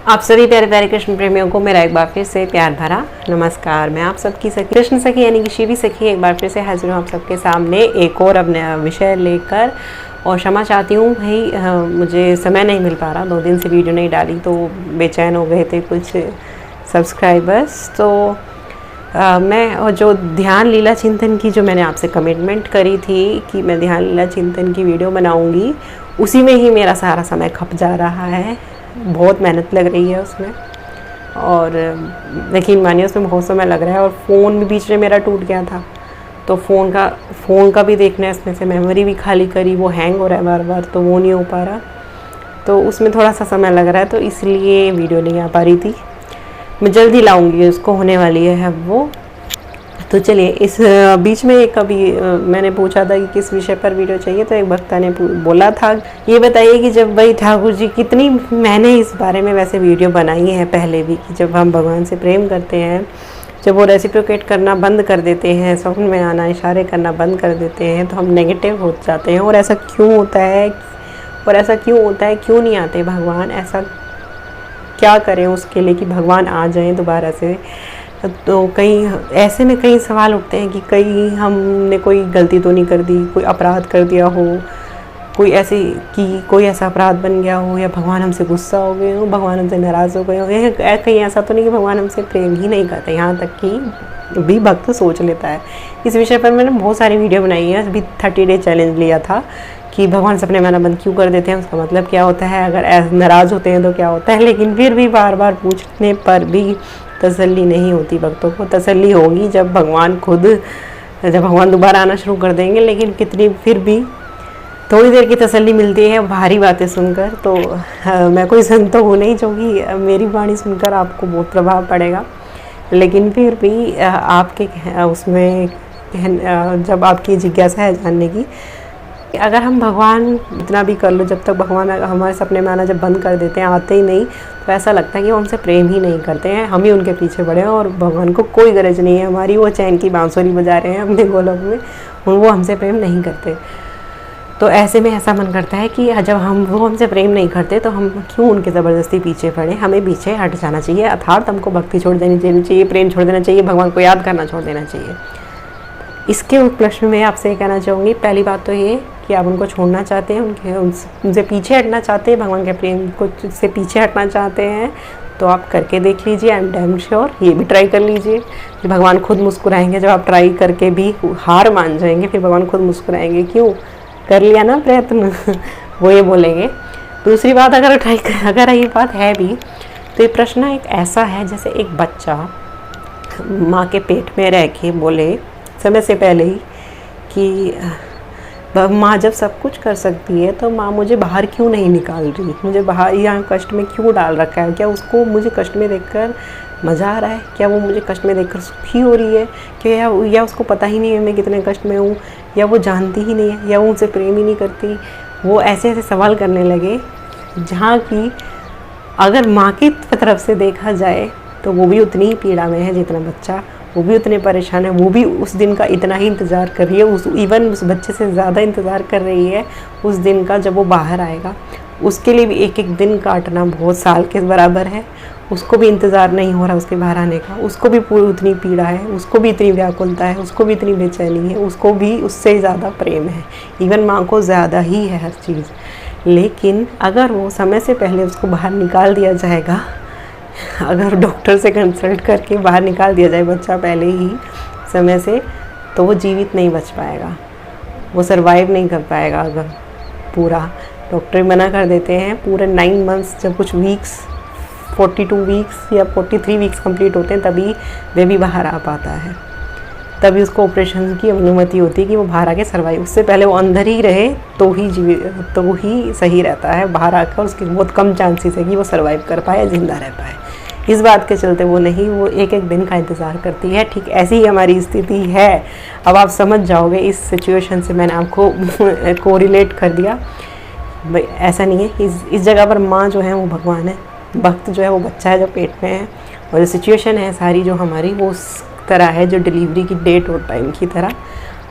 आप सभी प्यारे प्यारे कृष्ण प्रेमियों को मेरा एक बार फिर से प्यार भरा नमस्कार। मैं आप सबकी सखी कृष्ण सखी यानी कि शिवी सखी एक बार फिर से हाजिर हूँ आप सबके सामने एक और अपने विषय लेकर। और क्षमा चाहती हूँ भाई, मुझे समय नहीं मिल पा रहा, 2 दिन से वीडियो नहीं डाली तो बेचैन हो गए थे कुछ सब्सक्राइबर्स। तो मैं जो ध्यान लीला चिंतन की जो मैंने आपसे कमिटमेंट करी थी कि मैं ध्यान लीला चिंतन की वीडियो बनाऊँगी, उसी में ही मेरा सारा समय खप जा रहा है। बहुत मेहनत लग रही है उसमें और यकीन मानिए उसमें बहुत समय लग रहा है। और फ़ोन भी बीच में मेरा टूट गया था तो फ़ोन का भी देखना है, इसमें से मेमोरी भी खाली करी, वो हैंग हो रहा है बार बार तो वो नहीं हो पा रहा, तो उसमें थोड़ा सा समय लग रहा है, तो इसलिए वीडियो नहीं आ पा रही थी। मैं जल्दी लाऊंगी, उसको होने वाली है वो। तो चलिए, इस बीच में एक कभी मैंने पूछा था कि किस विषय पर वीडियो चाहिए, तो एक भक्ता ने बोला था ये बताइए कि जब भाई ठाकुर जी कितनी, मैंने इस बारे में वैसे वीडियो बनाई है पहले भी कि जब हम भगवान से प्रेम करते हैं, जब वो रेसिप्रोकेट करना बंद कर देते हैं, स्वप्न में आना, इशारे करना बंद कर देते हैं, तो हम नेगेटिव हो जाते हैं। और ऐसा क्यों होता है, क्यों नहीं आते भगवान, ऐसा क्या करें उसके लिए कि भगवान आ जाएं दोबारा से। तो ऐसे में कई सवाल उठते हैं कि कहीं हमने कोई गलती तो नहीं कर दी, कोई अपराध कर दिया हो, कोई ऐसा अपराध बन गया हो, या भगवान हमसे गुस्सा हो गए हो, भगवान हमसे नाराज़ हो गए हो, या कहीं ऐसा तो नहीं कि भगवान हमसे प्रेम ही नहीं करते। यहाँ तक कि भी भक्त सोच लेता है। इस विषय पर मैंने बहुत सारी वीडियो बनाई है। अभी 30 डे चैलेंज लिया था कि भगवान सपने में आना बंद क्यों कर देते हैं, उसका मतलब क्या होता है, अगर नाराज़ होते हैं तो क्या होता है। लेकिन फिर भी बार बार पूछने पर भी तसल्ली नहीं होती। भक्तों को तसल्ली होगी जब भगवान दोबारा आना शुरू कर देंगे, लेकिन कितनी फिर भी थोड़ी देर की तसल्ली मिलती है भारी बातें सुनकर। तो मैं कोई संत तो हूँ नहीं जो कि मेरी वाणी सुनकर आपको बहुत प्रभाव पड़ेगा, लेकिन फिर भी आपके उसमें जब आपकी जिज्ञासा है जानने की, अगर हम भगवान इतना भी कर लो, जब तक भगवान हमारे सपने में आना जब बंद कर देते हैं, आते ही नहीं, तो ऐसा लगता है कि वो हमसे प्रेम ही नहीं करते हैं, हम ही उनके पीछे पड़े हैं और भगवान को कोई गरज नहीं है हमारी। वो चैन की बांसुरी बजा रहे हैं अपने गोलोक में, वो हमसे प्रेम नहीं करते। तो ऐसे में ऐसा मन करता है कि जब वो हमसे प्रेम नहीं करते तो हम क्यों उनके ज़बरदस्ती पीछे पड़े, हमें पीछे हट जाना चाहिए। अर्थात हमको भक्ति छोड़ देनी चाहिए, प्रेम छोड़ देना चाहिए, भगवान को याद करना छोड़ देना चाहिए। इसके उपलक्ष्य में आपसे कहना चाहूँगी, पहली बात तो ये कि आप उनको छोड़ना चाहते हैं, उनसे पीछे हटना चाहते हैं, भगवान के प्रेम को से पीछे हटना चाहते हैं, तो आप करके देख लीजिए। आई एम डैम श्योर, ये भी ट्राई कर लीजिए कि भगवान खुद मुस्कुराएंगे। जब आप ट्राई करके भी हार मान जाएंगे, फिर भगवान खुद मुस्कुराएंगे, क्यों कर लिया ना प्रयत्न वो ये बोलेंगे। दूसरी बात, अगर ये बात है भी, तो ये प्रश्न एक ऐसा है जैसे एक बच्चा माँ के पेट में रह के बोले समय से पहले ही कि माँ जब सब कुछ कर सकती है तो माँ मुझे बाहर क्यों नहीं निकाल रही, मुझे बाहर यहाँ कष्ट में क्यों डाल रखा है। क्या उसको मुझे कष्ट में देखकर मज़ा आ रहा है, क्या वो मुझे कष्ट में देखकर सुखी हो रही है, क्या या उसको पता ही नहीं है मैं कितने कष्ट में हूँ, या वो जानती ही नहीं है, या वो मुझसे प्रेम ही नहीं करती। वो ऐसे ऐसे सवाल करने लगे जहाँ की अगर माँ की तरफ से देखा जाए तो वो भी उतनी ही पीड़ा में है जितना बच्चा, वो भी उतने परेशान है, वो भी उस दिन का इतना ही इंतज़ार कर रही है, इवन उस बच्चे से ज़्यादा इंतज़ार कर रही है उस दिन का जब वो बाहर आएगा। उसके लिए भी एक एक दिन काटना बहुत साल के बराबर है। उसको भी इंतज़ार नहीं हो रहा उसके बाहर आने का, उसको भी पूरी उतनी पीड़ा है, उसको भी इतनी व्याकुलता है, उसको भी इतनी बेचैनी है, उसको भी उससे ज़्यादा प्रेम है, इवन माँ को ज़्यादा ही है हर चीज़। लेकिन अगर वो समय से पहले उसको बाहर निकाल दिया जाएगा, अगर डॉक्टर से कंसल्ट करके बाहर निकाल दिया जाए बच्चा पहले ही समय से, तो वो जीवित नहीं बच पाएगा, वो सरवाइव नहीं कर पाएगा। अगर पूरा डॉक्टर मना कर देते हैं, पूरे 9 मंथ्स, जब कुछ वीक्स 42 वीक्स या 43 वीक्स कंप्लीट होते हैं तभी बेबी बाहर आ पाता है, तभी उसको ऑपरेशन की अनुमति होती है कि वो बाहर आके सर्वाइव। उससे पहले वो अंदर ही रहे तो ही सही रहता है। बाहर आकर उसकी बहुत कम चांसेस है कि वो सर्वाइव कर पाए, जिंदा रह पाए। इस बात के चलते वो एक एक दिन का इंतज़ार करती है। ठीक ऐसी ही हमारी स्थिति है। अब आप समझ जाओगे इस सिचुएशन से, मैंने आपको कोरिलेट कर दिया। ऐसा नहीं है, इस जगह पर माँ जो है वो भगवान है, भक्त जो है वो बच्चा है जो पेट में है, और जो सिचुएशन है सारी जो हमारी वो उस तरह है जो डिलीवरी की डेट और टाइम की तरह।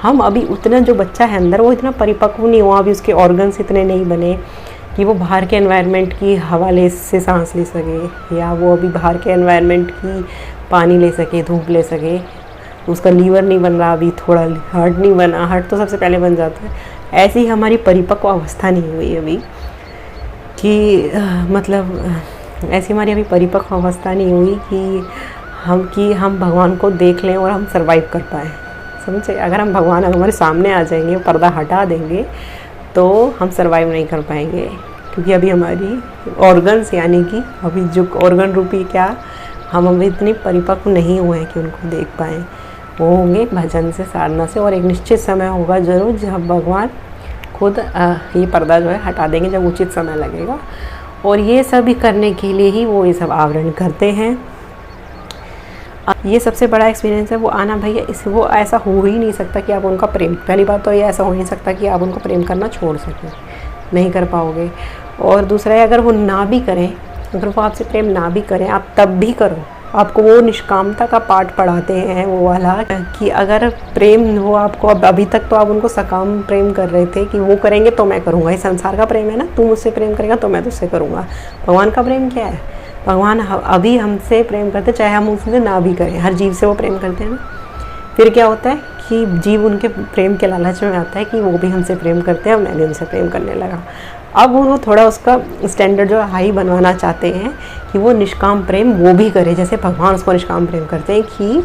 हम अभी उतना, जो बच्चा है अंदर वो इतना परिपक्व नहीं हुआ, अभी उसके ऑर्गन्स इतने नहीं बने कि वो बाहर के एनवायरनमेंट की हवा से सांस ले सके, या वो अभी बाहर के एनवायरनमेंट की पानी ले सके, धूप ले सके। उसका लीवर नहीं बन रहा अभी, थोड़ा हार्ट नहीं बना, हार्ट तो सबसे पहले बन जाता है। ऐसी ही हमारी परिपक्व अवस्था नहीं हुई अभी कि ऐसी हमारी अभी परिपक्व अवस्था नहीं हुई कि हम भगवान को देख लें और हम सर्वाइव कर पाएँ। समझे? अगर हम भगवान हमारे सामने आ जाएंगे, पर्दा हटा देंगे, तो हम सर्वाइव नहीं कर पाएंगे, क्योंकि अभी हमारी ऑर्गन्स, यानी कि अभी जो ऑर्गन रूपी क्या, हम अभी इतने परिपक्व नहीं हुए हैं कि उनको देख पाएँ। वो होंगे भजन से, साधना से, और एक निश्चित समय होगा ज़रूर जब भगवान खुद ये पर्दा जो है हटा देंगे, जब उचित समय लगेगा। और ये सब करने के लिए ही वो ये सब आवरण करते हैं। ये सबसे बड़ा एक्सपीरियंस है वो आना भैया। वो ऐसा हो ही नहीं सकता कि आप उनका प्रेम, पहली बात तो ये ऐसा हो नहीं सकता कि आप उनको प्रेम करना छोड़ सकें, नहीं कर पाओगे। और दूसरा है, अगर वो ना भी करें, अगर वो आपसे प्रेम ना भी करें, आप तब भी करो। आपको वो निष्कामता का पाठ पढ़ाते हैं वो वाला, कि अगर प्रेम वो आपको, अभी तक तो आप उनको सकाम प्रेम कर रहे थे कि वो करेंगे तो मैं करूँगा। ये संसार का प्रेम है ना, तू मुझसे प्रेम करेगा तो मैं तुझसे करूँगा। भगवान का प्रेम क्या है? भगवान अभी हमसे प्रेम करते, चाहे हम उससे ना भी करें, हर जीव से वो प्रेम करते हैं ना। फिर क्या होता है कि जीव उनके प्रेम के लालच में आता है कि वो भी हमसे प्रेम करते हैं, मैं भी उनसे प्रेम करने लगा। अब वो थोड़ा उसका स्टैंडर्ड जो हाई बनवाना चाहते हैं कि वो निष्काम प्रेम वो भी करे, जैसे भगवान उसको निष्काम प्रेम करते हैं कि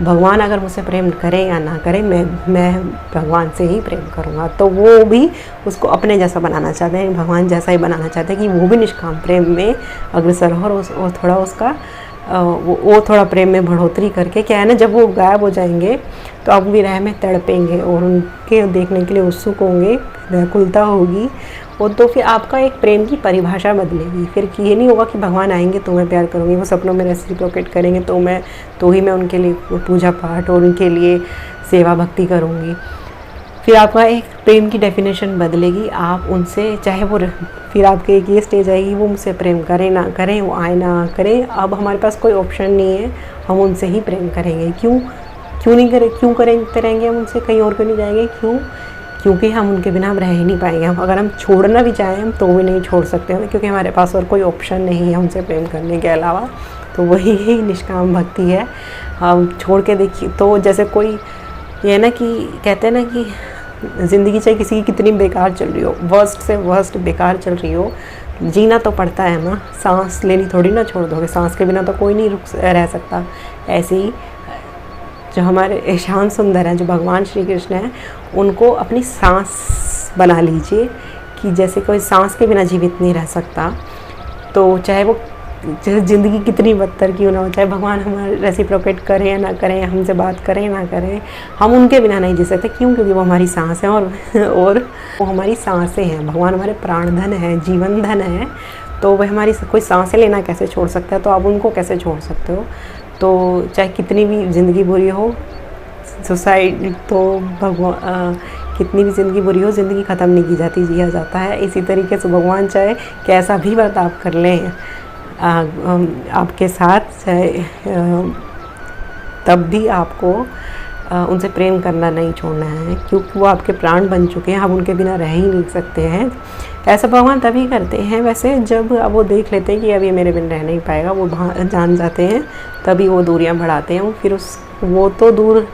भगवान अगर मुझसे प्रेम करे या ना करे, मैं भगवान से ही प्रेम करूँगा। तो वो भी उसको अपने जैसा बनाना चाहते हैं, भगवान जैसा ही बनाना चाहते हैं कि वो भी निष्काम प्रेम में अग्रसर हो, और थोड़ा उसका वो थोड़ा प्रेम में बढ़ोतरी करके, क्या है ना, जब वो गायब हो जाएंगे तो आप विरह में तड़पेंगे और उनके देखने के लिए उत्सुक होंगे, व्याकुलता होगी। और तो फिर आपका एक प्रेम की परिभाषा बदलेगी। फिर ये नहीं होगा कि भगवान आएंगे तो मैं प्यार करूँगी, वो सपनों में रेसिप्रोकेट करेंगे तो ही मैं उनके लिए पूजा पाठ और उनके लिए सेवा भक्ति करूँगी। फिर आपका एक प्रेम की डेफिनेशन बदलेगी। आप उनसे, चाहे वो, फिर आपके एक ये स्टेज आएगी, वो मुझसे प्रेम करें ना करें, वो आए ना करें, अब हमारे पास कोई ऑप्शन नहीं है, हम उनसे ही प्रेम करेंगे। क्यों नहीं करें, क्यों करते रहेंगे हम उनसे, कहीं और क्यों नहीं जाएंगे? क्योंकि हम उनके बिना रह ही नहीं पाएंगे। हम अगर हम छोड़ना भी चाहें हम तो भी नहीं छोड़ सकते हैं, क्योंकि हमारे पास और कोई ऑप्शन नहीं है उनसे प्रेम करने के अलावा। तो वही ही निष्काम भक्ति है। हम छोड़ के देखिए, तो जैसे कोई ये ना कि कहते हैं ना कि ज़िंदगी चाहे किसी की कितनी बेकार चल रही हो, वर्स्ट से वर्स्ट बेकार चल रही हो, जीना तो पड़ता है ना। सांस लेनी थोड़ी ना छोड़ दोगे, सांस के बिना तो कोई नहीं रह सकता। ऐसे ही जो हमारे श्याम सुंदर हैं, जो भगवान श्री कृष्ण हैं, उनको अपनी सांस बना लीजिए कि जैसे कोई सांस के बिना जीवित नहीं रह सकता। तो चाहे वो ज़िंदगी कितनी बदतर क्यों ना हो, चाहे भगवान हमारे रेसिप्रोकेट करें या ना करें, हमसे बात करें या ना करें, हम उनके बिना नहीं जी सकते। क्यों? क्योंकि वो हमारी सांस है, और वो हमारी सांसें हैं। भगवान हमारे प्राणधन है, जीवन धन है। तो वह हमारी कोई सांसें लेना कैसे छोड़ सकता है, तो आप उनको कैसे छोड़ सकते हो? तो चाहे कितनी भी ज़िंदगी बुरी हो, सोसाइटी तो भगवान कितनी भी ज़िंदगी बुरी हो, ज़िंदगी ख़त्म नहीं की जाती, जिया जाता है। इसी तरीके से भगवान चाहे कैसा भी बर्ताव कर लें आपके साथ, चाहे तब भी आपको उनसे प्रेम करना नहीं छोड़ना है, क्योंकि वो आपके प्राण बन चुके हैं। हम उनके बिना रह ही नहीं सकते हैं। ऐसा भगवान तभी करते हैं वैसे, जब अब वो देख लेते हैं कि अब ये मेरे बिन रह नहीं पाएगा, वो जान जाते हैं, तभी वो दूरियां बढ़ाते हैं। फिर वो तो दूर,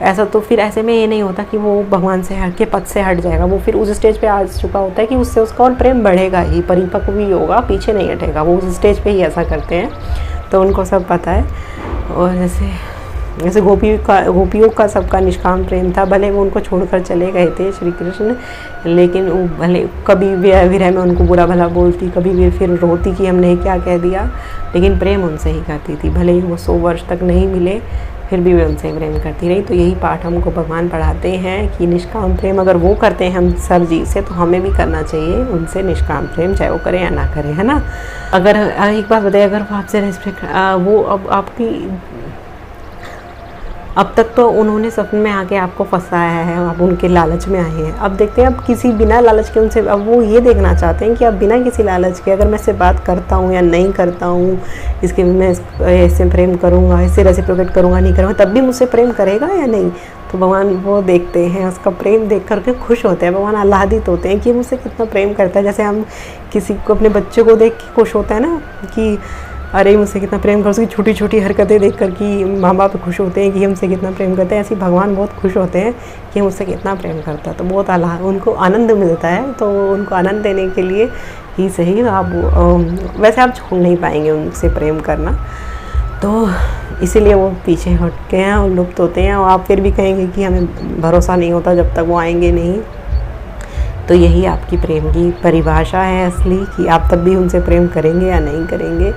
ऐसा तो फिर ऐसे में ये नहीं होता कि वो भगवान से हट के पद से हट जाएगा। वो फिर उस स्टेज पे आ चुका होता है कि उससे उसका और प्रेम बढ़ेगा ही, परिपक्व भी होगा, पीछे नहीं हटेगा। वो उस स्टेज पे ही ऐसा करते हैं, तो उनको सब पता है। और जैसे गोपियों का सबका निष्काम प्रेम था। भले वो उनको छोड़कर चले गए थे श्री कृष्ण, लेकिन वो भले कभी विरह में उनको बुरा भला बोलती, कभी फिर रोती कि हमने क्या कह दिया, लेकिन प्रेम उनसे ही करती थी। भले ही वो 100 वर्ष तक नहीं मिले, फिर भी वे उनसे प्रेम करती रही। तो यही पाठ हमको भगवान पढ़ाते हैं कि निष्काम प्रेम अगर वो करते हैं हम सब जीव से, तो हमें भी करना चाहिए उनसे निष्काम प्रेम, चाहे वो करें या ना करें, है ना। अगर एक बात बताइए, अगर वो आपसे रेस्पेक्ट, वो अब आपकी, अब तक तो उन्होंने सपने में आके आपको फंसाया है, आप उनके लालच में आए हैं। अब देखते हैं अब किसी बिना लालच के उनसे, अब वो ये देखना चाहते हैं कि अब बिना किसी लालच के अगर मैं इससे बात करता हूँ या नहीं करता हूँ, इसके मैं इससे प्रेम करूँगा, इससे रेसिप्रोकेट करूँगा, नहीं करूँगा, तब भी मुझसे प्रेम करेगा या नहीं। तो भगवान वो देखते हैं, उसका प्रेम देख करके खुश होते हैं, भगवान आह्लादित होते हैं कि मुझसे कितना प्रेम करता है। जैसे हम किसी को अपने बच्चे को देख के खुश होता है ना कि अरे मुझसे कितना प्रेम कर, उसकी छोटी छोटी हरकतें देख कर कि माँ बाप खुश होते हैं कि हमसे कितना प्रेम करते हैं, ऐसे भगवान बहुत खुश होते हैं कि मुझसे कितना प्रेम करता है। तो बहुत उनको आनंद मिलता है। तो उनको आनंद देने के लिए ही सही आप वैसे आप छोड़ नहीं पाएंगे उनसे प्रेम करना, तो इसीलिए वो पीछे हटते हैं और लुप्त होते हैं। और आप फिर भी कहेंगे कि हमें भरोसा नहीं होता जब तक वो आएंगे नहीं। तो यही आपकी प्रेम की परिभाषा है असली, कि आप तब भी उनसे प्रेम करेंगे या नहीं करेंगे।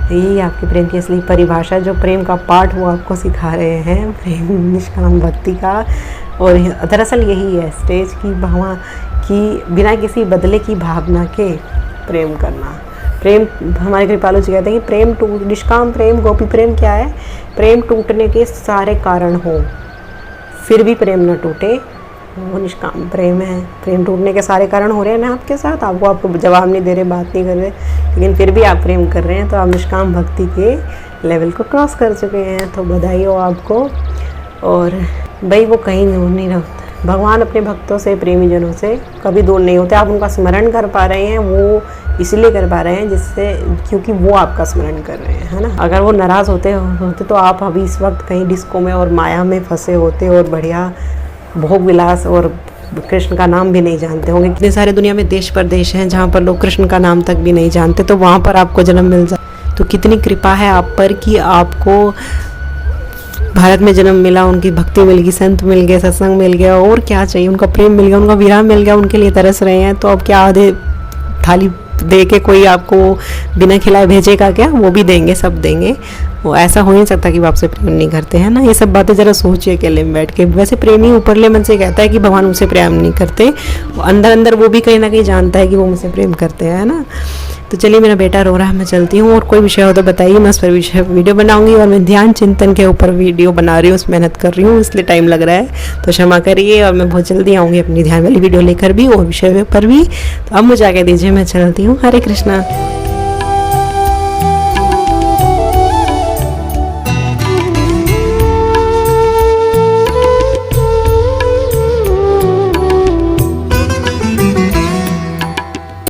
यही आपकी प्रेम की असली परिभाषा, जो प्रेम का पाठ वो आपको सिखा रहे हैं, प्रेम निष्काम भक्ति का। और दरअसल यही है स्टेज की भगवान की बिना किसी बदले की भावना के प्रेम करना। प्रेम, हमारे कृपालु जी कहते हैं कि प्रेम निष्काम प्रेम गोपी प्रेम क्या है? प्रेम टूटने के सारे कारण हो फिर भी प्रेम न टूटे, वो निष्काम प्रेम है। प्रेम टूटने के सारे कारण हो रहे हैं ना आपके साथ, आपको जवाब नहीं दे रहे, बात नहीं कर रहे, लेकिन फिर भी आप प्रेम कर रहे हैं, तो आप निष्काम भक्ति के लेवल को क्रॉस कर चुके हैं। तो बधाई हो आपको। और भाई वो कहीं दूर नहीं रहता, भगवान अपने भक्तों से, प्रेमी जनों से कभी दूर नहीं होते। आप उनका स्मरण कर पा रहे हैं, वो इसलिए कर पा रहे हैं जिससे क्योंकि वो आपका स्मरण कर रहे हैं, है ना। अगर वो नाराज़ होते तो आप अभी इस वक्त कहीं डिस्को में और माया में फंसे होते और बढ़िया भोग विलास और कृष्ण का नाम भी नहीं जानते होंगे। कितने सारे दुनिया में देश प्रदेश हैं जहाँ पर लोग कृष्ण का नाम तक भी नहीं जानते, तो वहाँ पर आपको जन्म मिल जाए। तो कितनी कृपा है आप पर कि आपको भारत में जन्म मिला, उनकी भक्ति मिल गई, संत मिल गए, सत्संग मिल गया, और क्या चाहिए। उनका प्रेम मिल गया, उनका विरह मिल गया, उनके लिए तरस रहे हैं। तो अब क्या आधे थाली दे के कोई आपको बिना खिलाए भेजेगा क्या? वो भी देंगे, सब देंगे। वो ऐसा हो नहीं सकता कि वो आपसे प्रेम नहीं करते हैं ना। ये सब बातें जरा सोचिए अकेले में बैठ के। वैसे प्रेमी ऊपरले मन से कहता है कि भगवान मुझसे प्रेम नहीं करते, अंदर अंदर वो भी कहीं ना कहीं जानता है कि वो मुझसे प्रेम करते हैं, है ना। तो चलिए, मेरा बेटा रो रहा है, मैं चलती हूँ। और कोई विषय हो तो बताइए, मैं उस पर विषय वीडियो बनाऊंगी। और मैं ध्यान चिंतन के ऊपर वीडियो बना रही हूँ, उस मेहनत कर रही हूँ, इसलिए टाइम लग रहा है, तो क्षमा करिए। और मैं बहुत जल्दी आऊँगी अपनी ध्यान वाली वीडियो लेकर भी और विषय पर भी। तो अब मुझे आगे दीजिए, मैं चलती हूँ। हरे कृष्णा।